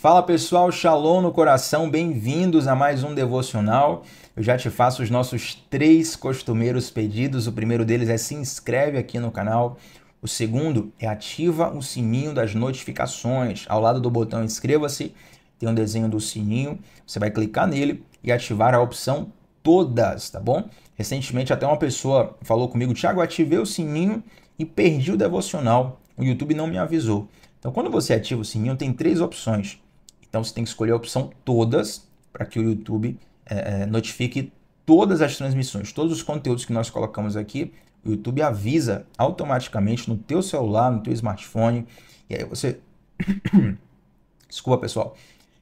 Fala pessoal, Shalom no coração, bem-vindos a mais um devocional. Eu já te faço os nossos 3 costumeiros pedidos. O primeiro deles é se inscreve aqui no canal. O segundo é ativa o sininho das notificações. Ao lado do botão inscreva-se, tem um desenho do sininho. Você vai clicar nele e ativar a opção todas, tá bom? Recentemente até uma pessoa falou comigo, Thiago, ativei o sininho e perdi o devocional. O YouTube não me avisou. Então, quando você ativa o sininho, tem 3 opções. Então, você tem que escolher a opção todas para que o YouTube notifique todas as transmissões, todos os conteúdos que nós colocamos aqui. O YouTube avisa automaticamente no teu celular, no teu smartphone. E aí você... Desculpa, pessoal.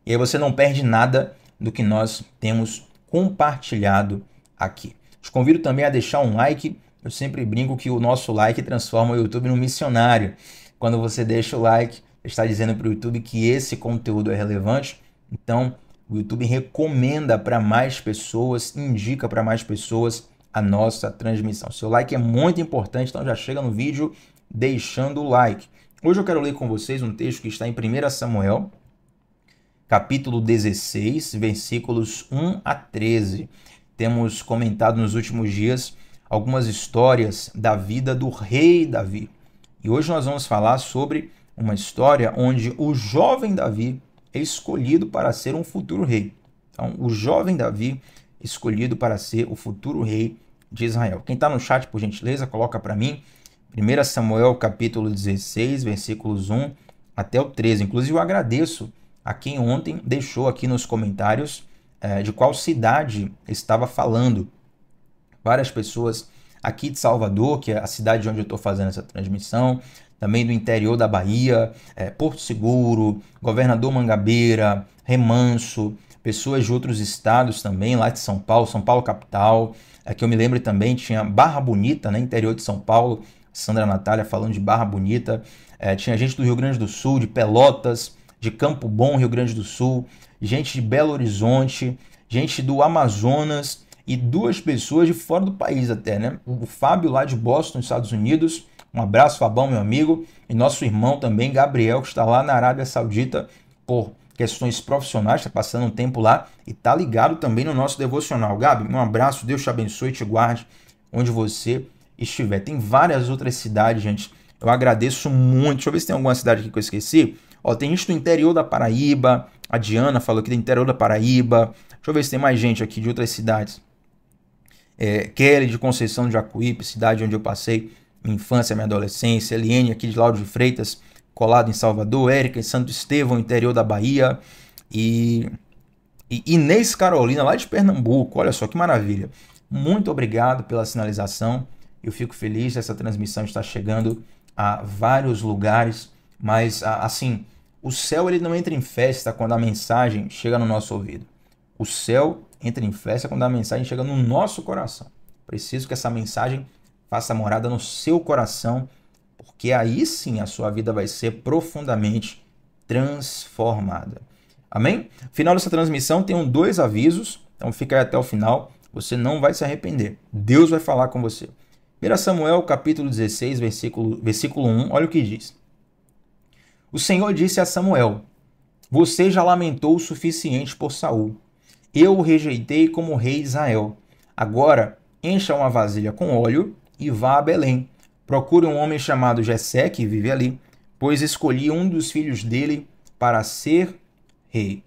E aí você não perde nada do que nós temos compartilhado aqui. Te convido também a deixar um like. Eu sempre brinco que o nosso like transforma o YouTube num missionário. Quando você deixa o like, está dizendo para o YouTube que esse conteúdo é relevante. Então, o YouTube recomenda para mais pessoas, indica para mais pessoas a nossa transmissão. Seu like é muito importante, então já chega no vídeo deixando o like. Hoje eu quero ler com vocês um texto que está em 1 Samuel, capítulo 16, versículos 1 a 13. Temos comentado nos últimos dias algumas histórias da vida do rei Davi. E hoje nós vamos falar sobre uma história onde o jovem Davi é escolhido para ser um futuro rei. Então, o jovem Davi escolhido para ser o futuro rei de Israel. Quem está no chat, por gentileza, coloca para mim 1 Samuel capítulo 16, versículos 1 até o 13. Inclusive, eu agradeço a quem ontem deixou aqui nos comentários de qual cidade estava falando. Várias pessoas aqui de Salvador, que é a cidade onde eu estou fazendo essa transmissão, também do interior da Bahia, Porto Seguro, Governador Mangabeira, Remanso, pessoas de outros estados também, lá de São Paulo capital, que eu me lembro também, tinha Barra Bonita, né, interior de São Paulo, Sandra Natália falando de Barra Bonita, tinha gente do Rio Grande do Sul, de Pelotas, de Campo Bom, Rio Grande do Sul, gente de Belo Horizonte, gente do Amazonas, e 2 pessoas de fora do país até, né? O Fábio lá de Boston, Estados Unidos. Um abraço, Fabão, meu amigo. E nosso irmão também, Gabriel, que está lá na Arábia Saudita por questões profissionais, está passando um tempo lá e está ligado também no nosso devocional. Gabi, um abraço, Deus te abençoe e te guarde onde você estiver. Tem várias outras cidades, gente. Eu agradeço muito. Deixa eu ver se tem alguma cidade aqui que eu esqueci. Ó, tem gente do interior da Paraíba. A Diana falou aqui do interior da Paraíba. Deixa eu ver se tem mais gente aqui de outras cidades. Kelly de Conceição de Jacuípe, cidade onde eu passei minha infância, minha adolescência. Eliane aqui de Lauro de Freitas, colado em Salvador. Érica em Santo Estevão, interior da Bahia. E Inês Carolina, lá de Pernambuco. Olha só que maravilha. Muito obrigado pela sinalização. Eu fico feliz, essa transmissão está chegando a vários lugares. Mas, assim, o céu ele não entra em festa quando a mensagem chega no nosso ouvido. O céu entra em festa quando a mensagem chega no nosso coração. Preciso que essa mensagem faça morada no seu coração, porque aí sim a sua vida vai ser profundamente transformada. Amém? No final dessa transmissão tem 2 avisos, então fica aí até o final, você não vai se arrepender. Deus vai falar com você. 1 Samuel capítulo 16, versículo 1, olha o que diz. O Senhor disse a Samuel, você já lamentou o suficiente por Saul. Eu o rejeitei como rei de Israel. Agora, encha uma vasilha com óleo e vá a Belém. Procure um homem chamado Jessé, que vive ali, pois escolhi um dos filhos dele para ser rei.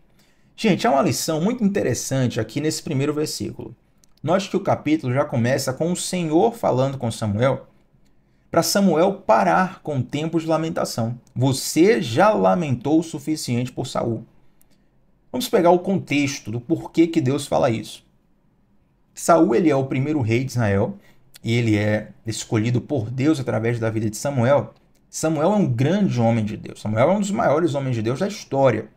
Gente, há uma lição muito interessante aqui nesse primeiro versículo. Note que o capítulo já começa com o Senhor falando com Samuel, para Samuel parar com o tempo de lamentação. Você já lamentou o suficiente por Saul. Vamos pegar o contexto do porquê que Deus fala isso. Saul ele é o primeiro rei de Israel e ele é escolhido por Deus através da vida de Samuel. Samuel é um grande homem de Deus. Samuel é um dos maiores homens de Deus da história.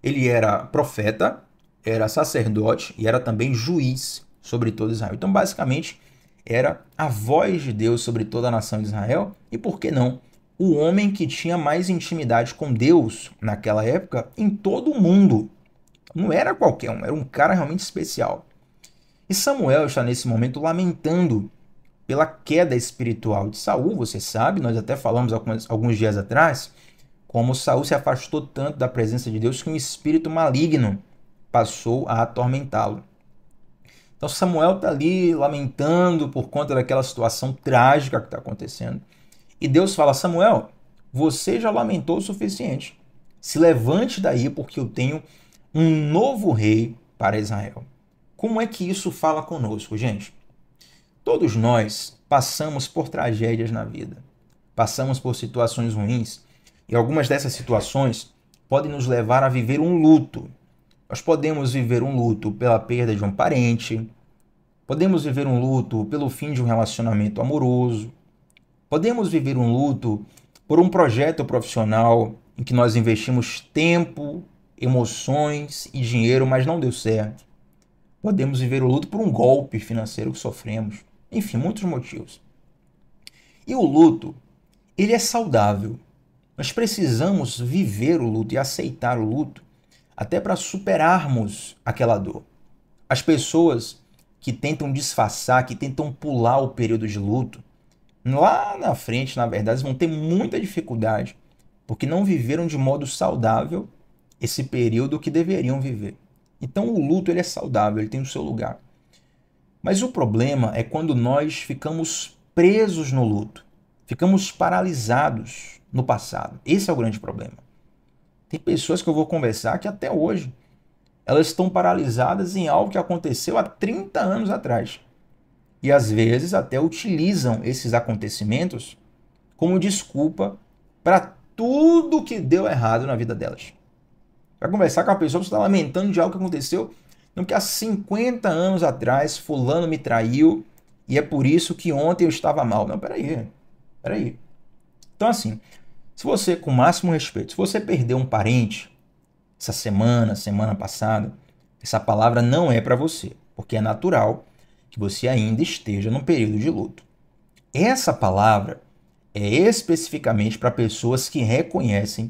Ele era profeta, era sacerdote e era também juiz sobre todo Israel. Então, basicamente, era a voz de Deus sobre toda a nação de Israel e, por que não, o homem que tinha mais intimidade com Deus naquela época em todo o mundo. Não era qualquer um, era um cara realmente especial. E Samuel está nesse momento lamentando pela queda espiritual de Saul, você sabe, nós até falamos alguns dias atrás, como Saul se afastou tanto da presença de Deus que um espírito maligno passou a atormentá-lo. Então Samuel está ali lamentando por conta daquela situação trágica que está acontecendo. E Deus fala: Samuel, você já lamentou o suficiente. Se levante daí, porque eu tenho um novo rei para Israel. Como é que isso fala conosco, gente? Todos nós passamos por tragédias na vida. Passamos por situações ruins. E algumas dessas situações podem nos levar a viver um luto. Nós podemos viver um luto pela perda de um parente. Podemos viver um luto pelo fim de um relacionamento amoroso. Podemos viver um luto por um projeto profissional em que nós investimos tempo, emoções e dinheiro, mas não deu certo. Podemos viver o luto por um golpe financeiro que sofremos. Enfim, muitos motivos. E o luto, ele é saudável. Nós precisamos viver o luto e aceitar o luto até para superarmos aquela dor. As pessoas que tentam disfarçar, que tentam pular o período de luto, lá na frente, na verdade, vão ter muita dificuldade, porque não viveram de modo saudável esse período que deveriam viver. Então o luto ele é saudável, ele tem o seu lugar. Mas o problema é quando nós ficamos presos no luto, ficamos paralisados no passado. Esse é o grande problema. Tem pessoas que eu vou conversar que até hoje elas estão paralisadas em algo que aconteceu há 30 anos atrás. E às vezes até utilizam esses acontecimentos como desculpa para tudo que deu errado na vida delas. Vai conversar com a pessoa que está lamentando de algo que aconteceu, não que há 50 anos atrás fulano me traiu e é por isso que ontem eu estava mal. Não, peraí. Então assim, se você, com o máximo respeito, se você perdeu um parente essa semana passada, essa palavra não é para você, porque é natural que você ainda esteja num período de luto. Essa palavra é especificamente para pessoas que reconhecem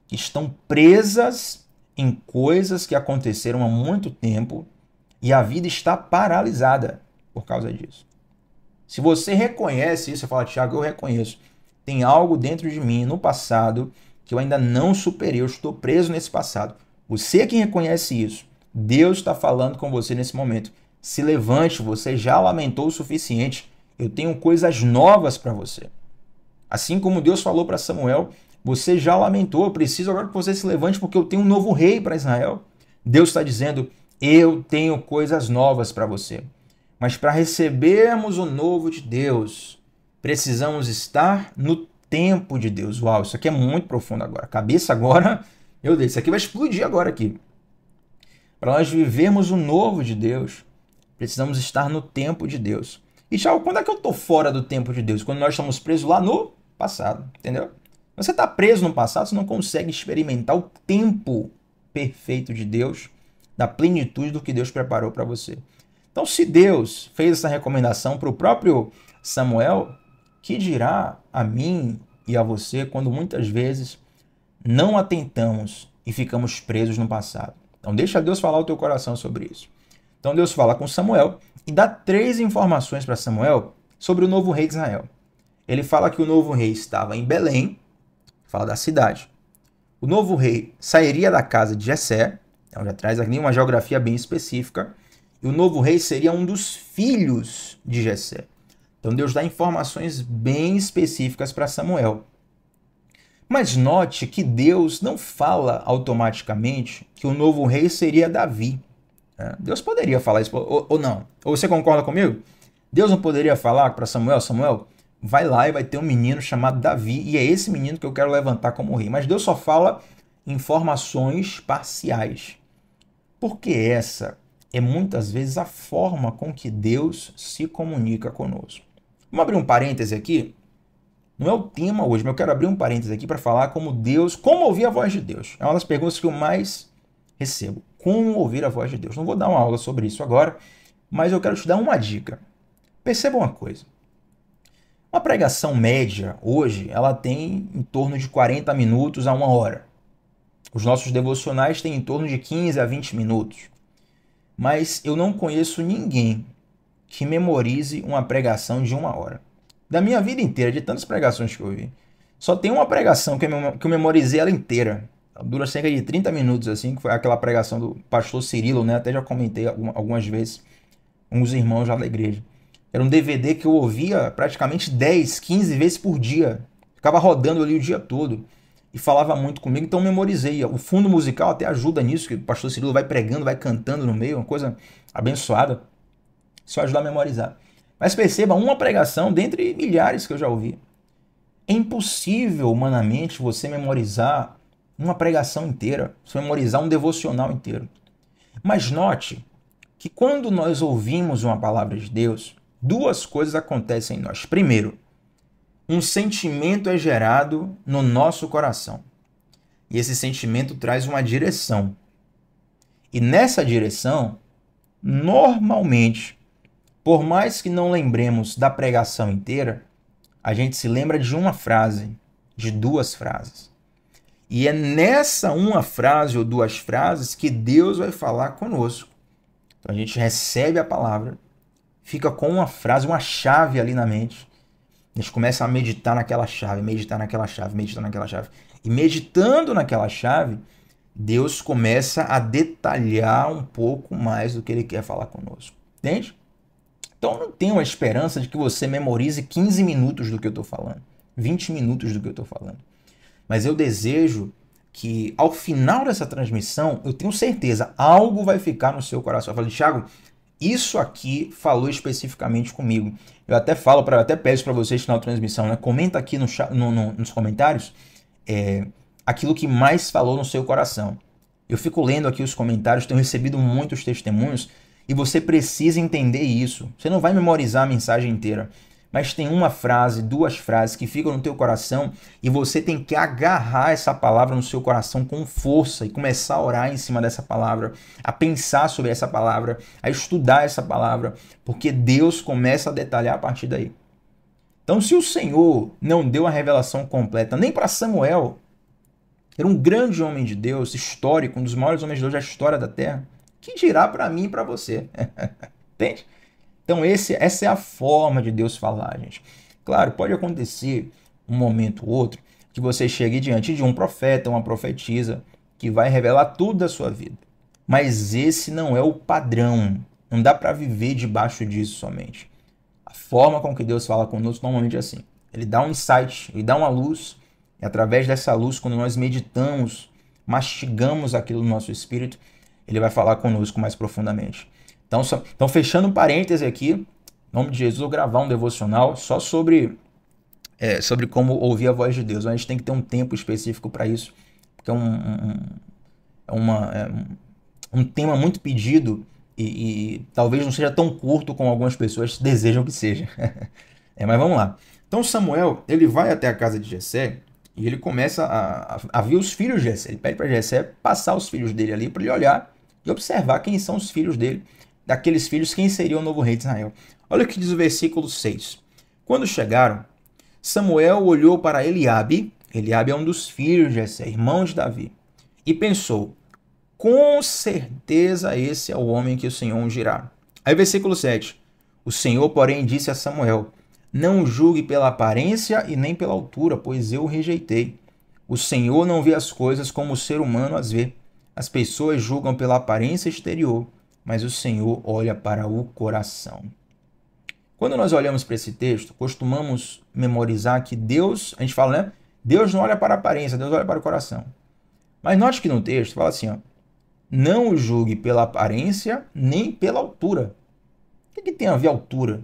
que estão presas em coisas que aconteceram há muito tempo e a vida está paralisada por causa disso. Se você reconhece isso, você fala: Thiago, eu reconheço. Tem algo dentro de mim no passado que eu ainda não superei, eu estou preso nesse passado. Você que reconhece isso, Deus está falando com você nesse momento. Se levante, você já lamentou o suficiente. Eu tenho coisas novas para você. Assim como Deus falou para Samuel, você já lamentou, eu preciso agora que você se levante porque eu tenho um novo rei para Israel. Deus está dizendo: eu tenho coisas novas para você. Mas para recebermos o novo de Deus, precisamos estar no tempo de Deus. Uau, isso aqui é muito profundo agora. A cabeça agora, meu Deus, isso aqui vai explodir agora aqui. Para nós vivermos o novo de Deus, precisamos estar no tempo de Deus. E Thiago, quando é que eu estou fora do tempo de Deus? Quando nós estamos presos lá no passado, entendeu? Você está preso no passado, você não consegue experimentar o tempo perfeito de Deus, da plenitude do que Deus preparou para você. Então, se Deus fez essa recomendação para o próprio Samuel, que dirá a mim e a você quando muitas vezes não atentamos e ficamos presos no passado? Então, deixa Deus falar o teu coração sobre isso. Então, Deus fala com Samuel e dá 3 informações para Samuel sobre o novo rei de Israel. Ele fala que o novo rei estava em Belém, fala da cidade. O novo rei sairia da casa de Jessé, então já traz aqui uma geografia bem específica, e o novo rei seria um dos filhos de Jessé. Então Deus dá informações bem específicas para Samuel. Mas note que Deus não fala automaticamente que o novo rei seria Davi. Deus poderia falar isso, ou não? Ou você concorda comigo? Deus não poderia falar para Samuel: Samuel, vai lá e vai ter um menino chamado Davi, e é esse menino que eu quero levantar como rei. Mas Deus só fala informações parciais. Porque essa é muitas vezes a forma com que Deus se comunica conosco. Vamos abrir um parêntese aqui? Não é o tema hoje, mas eu quero abrir um parêntese aqui para falar como ouvir a voz de Deus. É uma das perguntas que eu mais recebo. Como ouvir a voz de Deus? Não vou dar uma aula sobre isso agora, mas eu quero te dar uma dica. Perceba uma coisa. Uma pregação média hoje, ela tem em torno de 40 minutos a 1 hora. Os nossos devocionais têm em torno de 15 a 20 minutos. Mas eu não conheço ninguém que memorize uma pregação de 1 hora. Da minha vida inteira, de tantas pregações que eu vi, Só tem uma pregação que eu memorizei ela inteira. Ela dura cerca de 30 minutos, assim, que foi aquela pregação do pastor Cirilo, né? Até já comentei algumas vezes com os irmãos lá da igreja. Era um DVD que eu ouvia praticamente 10, 15 vezes por dia. Ficava rodando ali o dia todo. E falava muito comigo, então memorizei. O fundo musical até ajuda nisso, que o pastor Cirilo vai pregando, vai cantando no meio, uma coisa abençoada. Isso ajuda a memorizar. Mas perceba, uma pregação dentre milhares que eu já ouvi. É impossível, humanamente, você memorizar uma pregação inteira, você memorizar um devocional inteiro. Mas note que quando nós ouvimos uma palavra de Deus, duas coisas acontecem em nós. Primeiro, um sentimento é gerado no nosso coração. E esse sentimento traz uma direção. E nessa direção, normalmente, por mais que não lembremos da pregação inteira, a gente se lembra de uma frase, de duas frases. E é nessa uma frase ou duas frases que Deus vai falar conosco. Então a gente recebe a palavra, fica com uma frase, uma chave ali na mente. A gente começa a meditar naquela chave, meditar naquela chave, meditar naquela chave. E meditando naquela chave, Deus começa a detalhar um pouco mais do que Ele quer falar conosco. Entende? Então eu não tenho a esperança de que você memorize 15 minutos do que eu estou falando, 20 minutos do que eu estou falando. Mas eu desejo que ao final dessa transmissão, eu tenho certeza, algo vai ficar no seu coração. Eu falei, Thiago, isso aqui falou especificamente comigo. Eu até falo, até peço para vocês no final da transmissão, né? Comenta aqui nos comentários aquilo que mais falou no seu coração. Eu fico lendo aqui os comentários, tenho recebido muitos testemunhos e você precisa entender isso. Você não vai memorizar a mensagem inteira, mas tem uma frase, duas frases que ficam no teu coração e você tem que agarrar essa palavra no seu coração com força e começar a orar em cima dessa palavra, a pensar sobre essa palavra, a estudar essa palavra, porque Deus começa a detalhar a partir daí. Então, se o Senhor não deu a revelação completa nem para Samuel, que era um grande homem de Deus, histórico, um dos maiores homens de Deus da história da Terra, que dirá para mim e para você? Entende? Então essa é a forma de Deus falar, gente. Claro, pode acontecer um momento ou outro que você chegue diante de um profeta, uma profetisa, que vai revelar tudo da sua vida. Mas esse não é o padrão. Não dá para viver debaixo disso somente. A forma com que Deus fala conosco normalmente é assim. Ele dá um insight, ele dá uma luz, e através dessa luz, quando nós meditamos, mastigamos aquilo no nosso espírito, ele vai falar conosco mais profundamente. Então fechando um parêntese aqui, em nome de Jesus, eu vou gravar um devocional só sobre como ouvir a voz de Deus. A gente tem que ter um tempo específico para isso, porque é um tema muito pedido e talvez não seja tão curto como algumas pessoas desejam que seja. Mas vamos lá. Então Samuel, ele vai até a casa de Jessé e ele começa a ver os filhos de Jessé. Ele pede para Jessé passar os filhos dele ali para ele olhar e observar quem são os filhos dele. Daqueles filhos, quem seria o novo rei de Israel? Olha o que diz o versículo 6. Quando chegaram, Samuel olhou para Eliabe. Eliabe é um dos filhos de Jessé, irmão de Davi. E pensou, com certeza esse é o homem que o Senhor ungirá. Aí versículo 7. O Senhor, porém, disse a Samuel, não julgue pela aparência e nem pela altura, pois eu o rejeitei. O Senhor não vê as coisas como o ser humano as vê. As pessoas julgam pela aparência exterior, mas o Senhor olha para o coração. Quando nós olhamos para esse texto, costumamos memorizar que Deus, a gente fala, né? Deus não olha para a aparência, Deus olha para o coração. Mas note que no texto fala assim, ó, não o julgue pela aparência nem pela altura. O que tem a ver altura?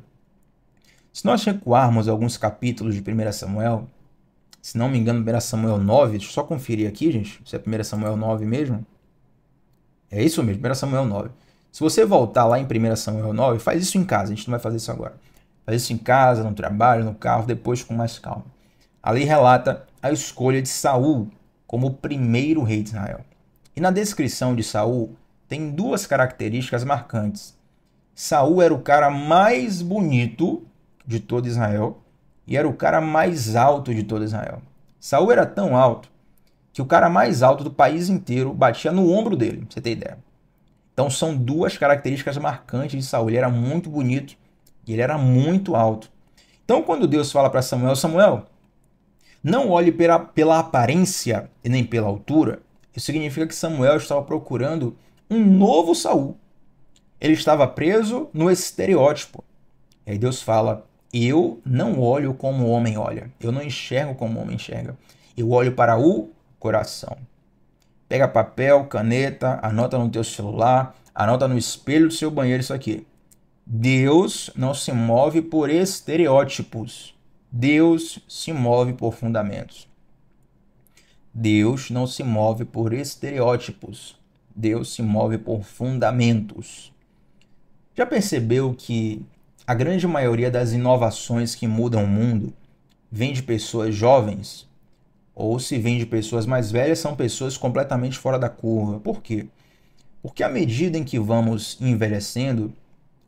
Se nós recuarmos alguns capítulos de 1 Samuel, se não me engano, 1 Samuel 9, deixa eu só conferir aqui, gente, se é 1 Samuel 9 mesmo. É isso mesmo, 1 Samuel 9. Se você voltar lá em 1 Samuel 9, faz isso em casa, a gente não vai fazer isso agora. Faz isso em casa, no trabalho, no carro, depois com mais calma. Ali relata a escolha de Saul como o primeiro rei de Israel. E na descrição de Saul tem duas características marcantes. Saul era o cara mais bonito de todo Israel e era o cara mais alto de todo Israel. Saul era tão alto que o cara mais alto do país inteiro batia no ombro dele, pra você ter ideia. Então são duas características marcantes de Saul. Ele era muito bonito e ele era muito alto. Então quando Deus fala para Samuel, Samuel, Não olhe pela aparência e nem pela altura. Isso significa que Samuel estava procurando um novo Saul. Ele estava preso no estereótipo. E aí Deus fala: eu não olho como o homem olha. Eu não enxergo como o homem enxerga. Eu olho para o coração. Pega papel, caneta, anota no teu celular, anota no espelho do seu banheiro isso aqui. Deus não se move por estereótipos. Deus se move por fundamentos. Deus não se move por estereótipos. Deus se move por fundamentos. Já percebeu que a grande maioria das inovações que mudam o mundo vem de pessoas jovens? Ou se vem de pessoas mais velhas, são pessoas completamente fora da curva. Por quê? Porque à medida em que vamos envelhecendo,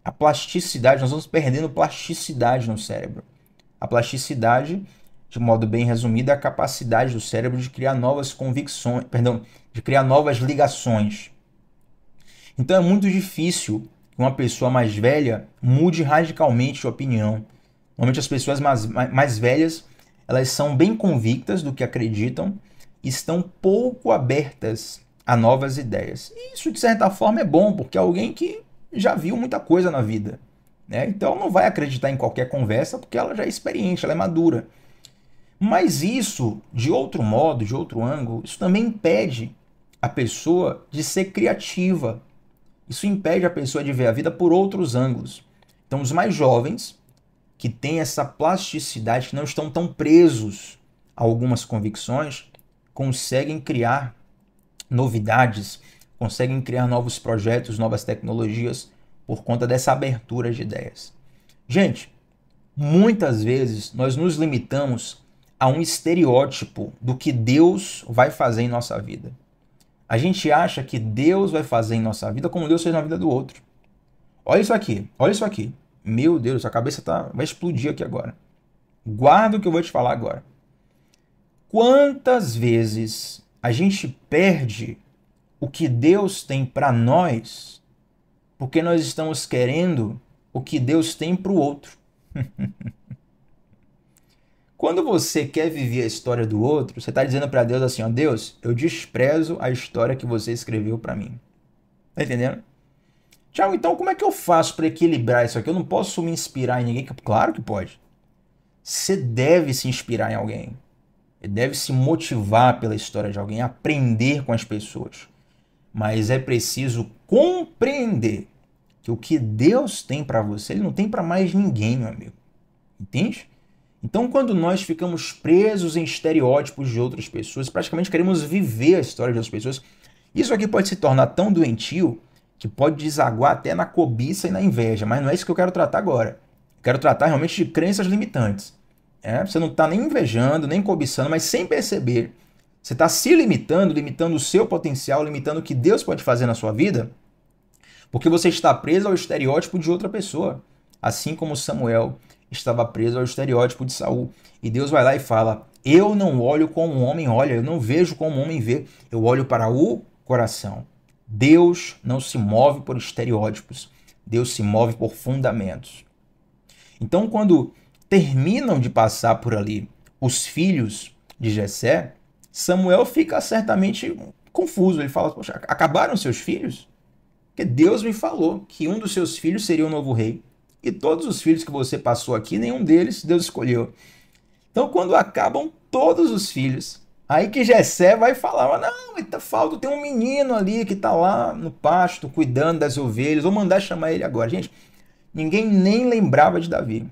a plasticidade, nós vamos perdendo plasticidade no cérebro. A plasticidade, de modo bem resumido, é a capacidade do cérebro de criar novas convicções, perdão, de criar novas ligações. Então é muito difícil que uma pessoa mais velha mude radicalmente de opinião. Normalmente as pessoas mais velhas, elas são bem convictas do que acreditam e estão pouco abertas a novas ideias. E isso, de certa forma, é bom, porque é alguém que já viu muita coisa na vida, né? Então não vai acreditar em qualquer conversa porque ela já é experiente, ela é madura. Mas isso, de outro modo, de outro ângulo, isso também impede a pessoa de ser criativa. Isso impede a pessoa de ver a vida por outros ângulos. Então os mais jovens, que têm essa plasticidade, que não estão tão presos a algumas convicções, conseguem criar novidades, conseguem criar novos projetos, novas tecnologias por conta dessa abertura de ideias. Gente, muitas vezes nós nos limitamos a um estereótipo do que Deus vai fazer em nossa vida. A gente acha que Deus vai fazer em nossa vida como Deus fez na vida do outro. Olha isso aqui, olha isso aqui. Meu Deus, a cabeça vai explodir aqui agora. Guarda o que eu vou te falar agora. Quantas vezes a gente perde o que Deus tem para nós porque nós estamos querendo o que Deus tem para o outro? Quando você quer viver a história do outro, você está dizendo para Deus assim, ó, Deus, eu desprezo a história que você escreveu para mim. Tá entendendo? Tiago, então como é que eu faço para equilibrar isso aqui? Eu não posso me inspirar em ninguém? Claro que pode. Você deve se inspirar em alguém. Você deve se motivar pela história de alguém, aprender com as pessoas. Mas é preciso compreender que o que Deus tem para você, Ele não tem para mais ninguém, meu amigo. Entende? Então, quando nós ficamos presos em estereótipos de outras pessoas, praticamente queremos viver a história de outras pessoas, isso aqui pode se tornar tão doentio que pode desaguar até na cobiça e na inveja, mas não é isso que eu quero tratar agora. Eu quero tratar realmente de crenças limitantes. Você não está nem invejando, nem cobiçando, mas sem perceber. Você está se limitando, limitando o seu potencial, limitando o que Deus pode fazer na sua vida, porque você está preso ao estereótipo de outra pessoa. Assim como Samuel estava preso ao estereótipo de Saul. E Deus vai lá e fala, eu não olho como um homem olha, eu não vejo como um homem vê, eu olho para o coração. Deus não se move por estereótipos, Deus se move por fundamentos. Então, quando terminam de passar por ali os filhos de Jessé, Samuel fica certamente confuso. Ele fala, poxa, acabaram seus filhos? Porque Deus me falou que um dos seus filhos seria o novo rei. E todos os filhos que você passou aqui, nenhum deles Deus escolheu. Então, quando acabam todos os filhos, aí que Jessé vai falar, não, falta, tem um menino ali que está lá no pasto, cuidando das ovelhas, vou mandar chamar ele agora. Gente, ninguém nem lembrava de Davi.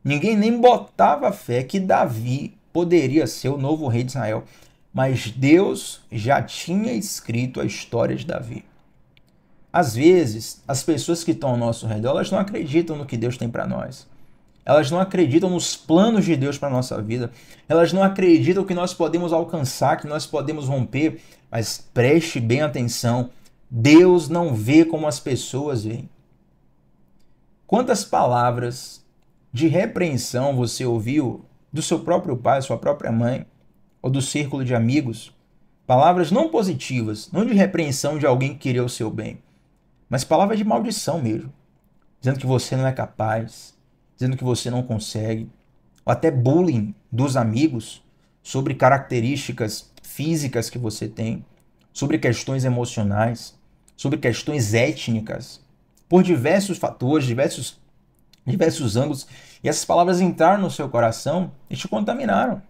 Ninguém nem botava fé que Davi poderia ser o novo rei de Israel. Mas Deus já tinha escrito a história de Davi. Às vezes, as pessoas que estão ao nosso redor, elas não acreditam no que Deus tem para nós. Elas não acreditam nos planos de Deus para a nossa vida. Elas não acreditam que nós podemos alcançar, que nós podemos romper. Mas preste bem atenção. Deus não vê como as pessoas veem. Quantas palavras de repreensão você ouviu do seu próprio pai, sua própria mãe, ou do círculo de amigos? Palavras não positivas, não de repreensão de alguém que queria o seu bem, mas palavras de maldição mesmo. Dizendo que você não é capaz, dizendo que você não consegue. ou até bullying dos amigos, sobre características físicas que você tem, sobre questões emocionais, sobre questões étnicas, por diversos fatores, diversos ângulos, e essas palavras entraram no seu coração e te contaminaram.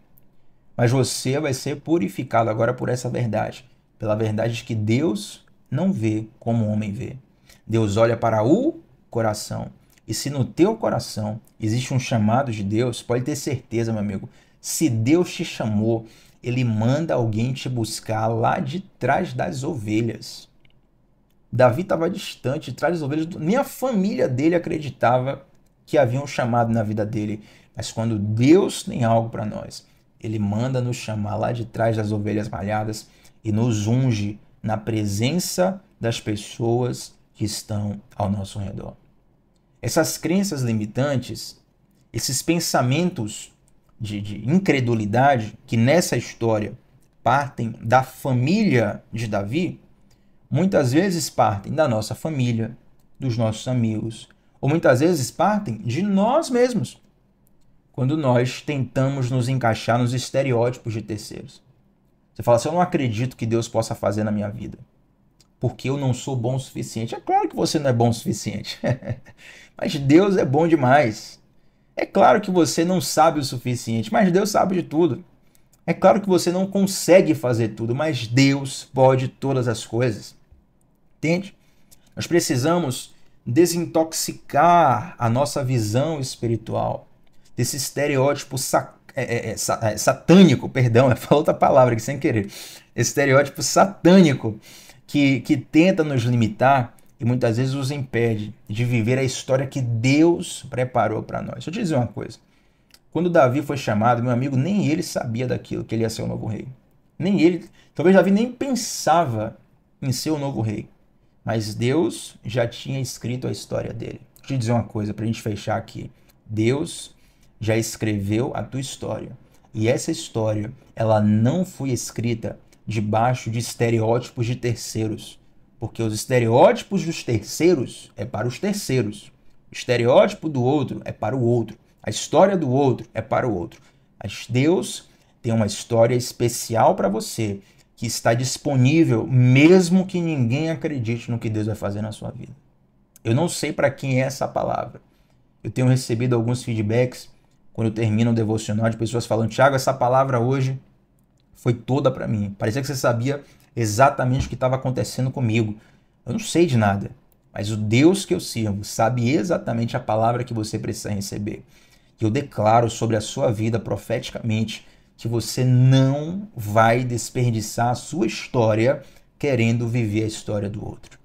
Mas você vai ser purificado agora por essa verdade, pela verdade de que Deus não vê como o homem vê. Deus olha para o coração. E se no teu coração existe um chamado de Deus, pode ter certeza, meu amigo, se Deus te chamou, ele manda alguém te buscar lá de trás das ovelhas. Davi estava distante, de trás das ovelhas. Nem a família dele acreditava que havia um chamado na vida dele. Mas quando Deus tem algo para nós, ele manda nos chamar lá de trás das ovelhas malhadas e nos unge na presença das pessoas que estão ao nosso redor. Essas crenças limitantes, esses pensamentos de incredulidade que nessa história partem da família de Davi, muitas vezes partem da nossa família, dos nossos amigos, ou muitas vezes partem de nós mesmos, quando nós tentamos nos encaixar nos estereótipos de terceiros. Você fala assim, eu não acredito que Deus possa fazer na minha vida, porque eu não sou bom o suficiente. É claro que você não é bom o suficiente, mas Deus é bom demais. É claro que você não sabe o suficiente, mas Deus sabe de tudo. É claro que você não consegue fazer tudo, mas Deus pode todas as coisas. Entende? Nós precisamos desintoxicar a nossa visão espiritual desse estereótipo satânico, perdão, eu falo outra palavra aqui sem querer, esse estereótipo satânico que tenta nos limitar e muitas vezes nos impede de viver a história que Deus preparou para nós. Deixa eu te dizer uma coisa. Quando Davi foi chamado, meu amigo, nem ele sabia daquilo, que ele ia ser o novo rei. Nem ele, talvez Davi nem pensava em ser o novo rei. Mas Deus já tinha escrito a história dele. Deixa eu te dizer uma coisa para a gente fechar aqui. Deus já escreveu a tua história. E essa história, ela não foi escrita debaixo de estereótipos de terceiros. Porque os estereótipos dos terceiros é para os terceiros. O estereótipo do outro é para o outro. A história do outro é para o outro. Mas Deus tem uma história especial para você, que está disponível mesmo que ninguém acredite no que Deus vai fazer na sua vida. Eu não sei para quem é essa palavra. Eu tenho recebido alguns feedbacks quando eu termino o devocional de pessoas falando, Thiago, essa palavra hoje foi toda para mim. Parecia que você sabia exatamente o que estava acontecendo comigo. Eu não sei de nada, mas o Deus que eu sirvo sabe exatamente a palavra que você precisa receber. Eu declaro sobre a sua vida profeticamente que você não vai desperdiçar a sua história querendo viver a história do outro.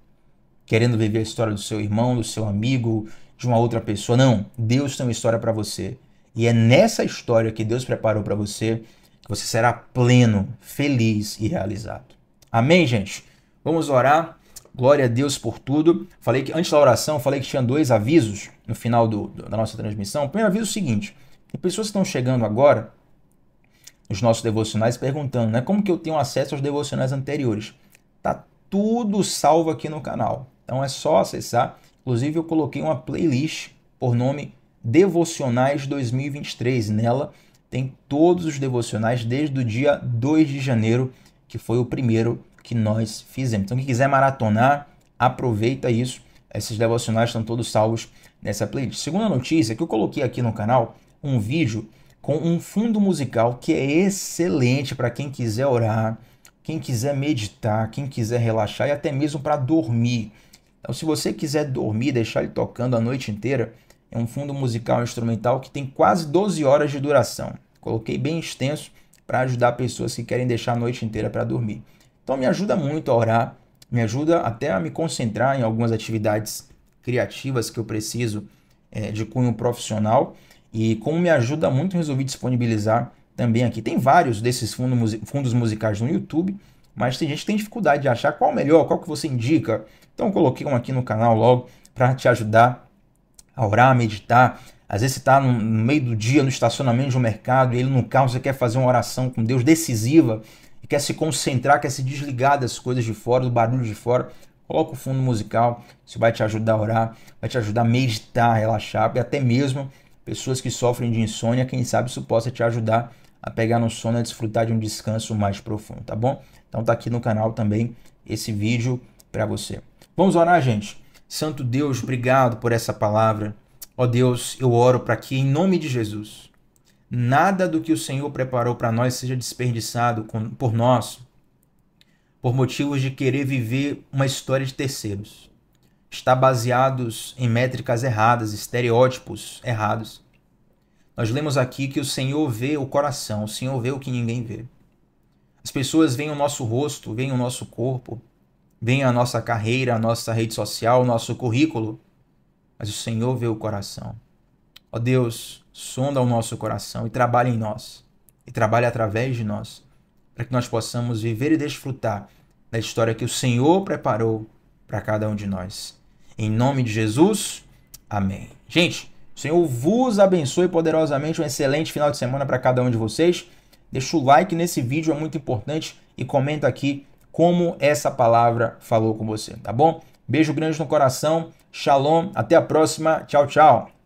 Querendo viver a história do seu irmão, do seu amigo, de uma outra pessoa. Não, Deus tem uma história para você. E é nessa história que Deus preparou para você que você será pleno, feliz e realizado. Amém, gente? Vamos orar. Glória a Deus por tudo. Falei que antes da oração, falei que tinha 2 avisos no final da nossa transmissão. O primeiro aviso é o seguinte: tem pessoas que estão chegando agora nos nossos devocionais perguntando, né, como que eu tenho acesso aos devocionais anteriores? Tá tudo salvo aqui no canal. Então é só acessar. Inclusive eu coloquei uma playlist por nome Devocionais 2023. Nela tem todos os devocionais desde o dia 2 de janeiro, que foi o primeiro que nós fizemos. Então quem quiser maratonar, aproveita isso. Esses devocionais estão todos salvos nessa playlist. Segunda notícia, que eu coloquei aqui no canal um vídeo com um fundo musical que é excelente para quem quiser orar, quem quiser meditar, quem quiser relaxar e até mesmo para dormir. Então, se você quiser dormir, deixar ele tocando a noite inteira, é um fundo musical instrumental que tem quase 12 horas de duração. Coloquei bem extenso para ajudar pessoas que querem deixar a noite inteira para dormir. Então, me ajuda muito a orar, me ajuda até a me concentrar em algumas atividades criativas que eu preciso de cunho profissional. E como me ajuda muito, resolvi disponibilizar também aqui. Tem vários desses fundos musicais no YouTube, mas tem gente que tem dificuldade de achar qual o melhor, qual que você indica. Então eu coloquei um aqui no canal logo para te ajudar a orar, a meditar. Às vezes você está no meio do dia, no estacionamento de um mercado, e ele no carro você quer fazer uma oração com Deus decisiva, e quer se concentrar, quer se desligar das coisas de fora, do barulho de fora. Coloca o fundo musical, isso vai te ajudar a orar, vai te ajudar a meditar, a relaxar, e até mesmo pessoas que sofrem de insônia, quem sabe isso possa te ajudar a pegar no sono e a desfrutar de um descanso mais profundo, tá bom? Então tá aqui no canal também esse vídeo para você. Vamos orar, gente? Santo Deus, obrigado por essa palavra. Ó Deus, eu oro para que, em nome de Jesus, nada do que o Senhor preparou para nós seja desperdiçado por nós, por motivos de querer viver uma história de terceiros. Está baseados em métricas erradas, estereótipos errados. Nós lemos aqui que o Senhor vê o coração, o Senhor vê o que ninguém vê. As pessoas veem o nosso rosto, veem o nosso corpo, veem a nossa carreira, a nossa rede social, o nosso currículo, mas o Senhor vê o coração. Ó Deus, sonda o nosso coração e trabalha em nós, e trabalha através de nós, para que nós possamos viver e desfrutar da história que o Senhor preparou para cada um de nós. Em nome de Jesus, amém. Gente, o Senhor vos abençoe poderosamente, um excelente final de semana para cada um de vocês. Deixa o like nesse vídeo, é muito importante, e comenta aqui como essa palavra falou com você, tá bom? Beijo grande no coração, shalom, até a próxima, tchau, tchau.